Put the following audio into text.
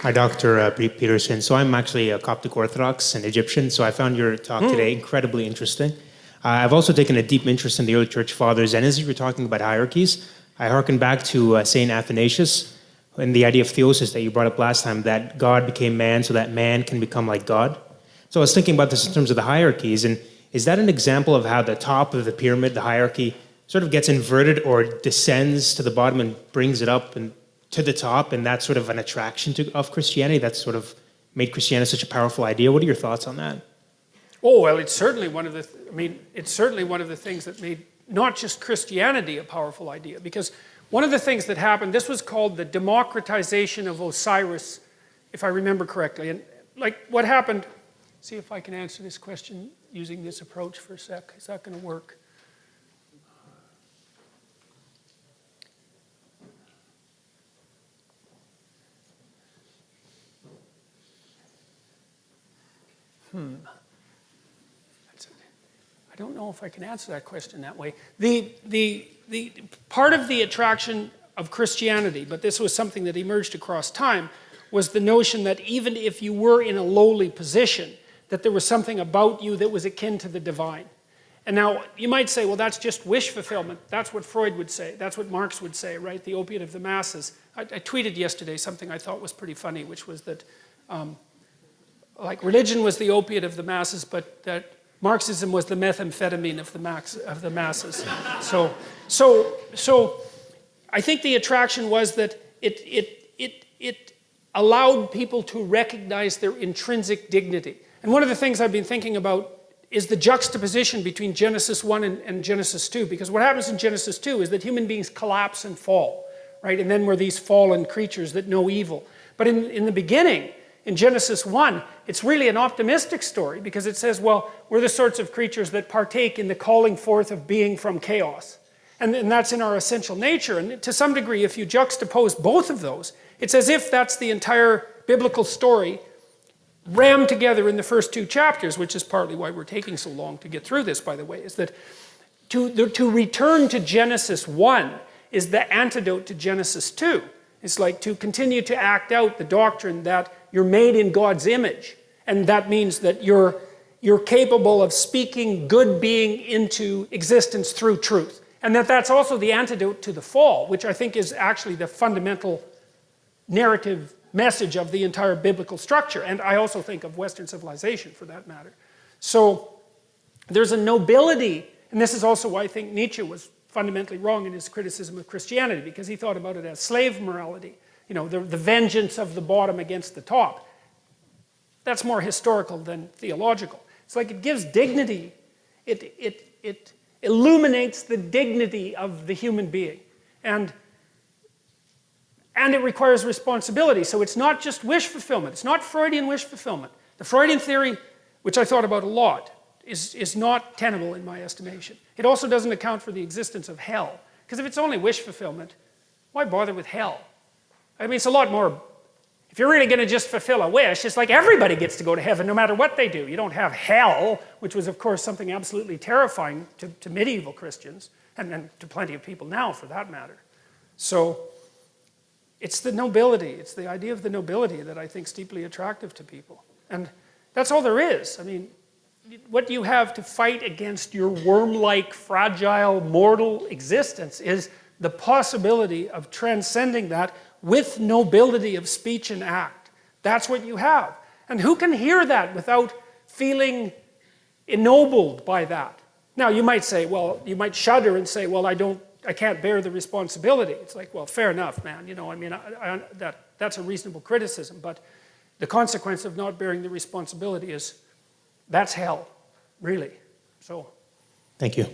Hi, Dr. Peterson. So I'm actually a Coptic Orthodox and Egyptian, so I found your talk today incredibly interesting. I've also taken a deep interest in the early church fathers, and as you were talking about hierarchies, I hearken back to St. Athanasius and the idea of theosis that you brought up last time, that God became man so that man can become like God. So I was thinking about this in terms of the hierarchies, and is that an example of how the top of the pyramid, the hierarchy, sort of gets inverted or descends to the bottom and brings it up and to the top, and that's sort of an attraction of Christianity? That's sort of made Christianity such a powerful idea. What are your thoughts on that? Oh, well, it's certainly one of the, it's certainly one of the things that made not just Christianity a powerful idea, because one of the things that happened, this was called the democratization of Osiris, if I remember correctly. And like what happened, see if I can answer this question using this approach for a sec. Is that going to work? I don't know if I can answer that question that way. The part of the attraction of Christianity, but this was something that emerged across time, was the notion that even if you were in a lowly position, that there was something about you that was akin to the divine. And now, you might say, well, that's just wish fulfillment. That's what Freud would say. That's what Marx would say, right? The opiate of the masses. I tweeted yesterday something I thought was pretty funny, which was that like religion was the opiate of the masses, but that Marxism was the methamphetamine of the masses. So I think the attraction was that it allowed people to recognize their intrinsic dignity. And one of the things I've been thinking about is the juxtaposition between Genesis 1 and Genesis 2, because what happens in Genesis 2 is that human beings collapse and fall, right? And then we're these fallen creatures that know evil. But in the beginning, in Genesis 1, it's really an optimistic story, because it says, well, we're the sorts of creatures that partake in the calling forth of being from chaos. And that's in our essential nature. And to some degree, if you juxtapose both of those, it's as if that's the entire biblical story rammed together in the first two chapters, which is partly why we're taking so long to get through this, by the way, is that to return to Genesis 1 is the antidote to Genesis 2. It's like to continue to act out the doctrine that you're made in God's image. And that means that you're capable of speaking good being into existence through truth. And that's also the antidote to the fall, which I think is actually the fundamental narrative message of the entire biblical structure. And I also think of Western civilization, for that matter. So there's a nobility, and this is also why I think Nietzsche was fundamentally wrong in his criticism of Christianity, because he thought about it as slave morality. You know, the vengeance of the bottom against the top. That's more historical than theological. It's like it gives dignity. It illuminates the dignity of the human being. And it requires responsibility. So it's not just wish fulfillment. It's not Freudian wish fulfillment. The Freudian theory, which I thought about a lot, is not tenable in my estimation. It also doesn't account for the existence of hell. Because if it's only wish fulfillment, why bother with hell? I mean, it's a lot more, if you're really going to just fulfill a wish, it's like everybody gets to go to heaven no matter what they do. You don't have hell, which was, of course, something absolutely terrifying to medieval Christians, and to plenty of people now, for that matter. So it's the nobility, it's the idea of the nobility that I think is deeply attractive to people. And that's all there is. I mean, what you have to fight against your worm-like, fragile, mortal existence is the possibility of transcending that with nobility of speech and act. That's what you have. And who can hear that without feeling ennobled by that? Now, you might say, well, you might shudder and say, well, I can't bear the responsibility. It's like, well, fair enough, man. You know, I mean, that's a reasonable criticism, but the consequence of not bearing the responsibility is, that's hell, really. So. Thank you.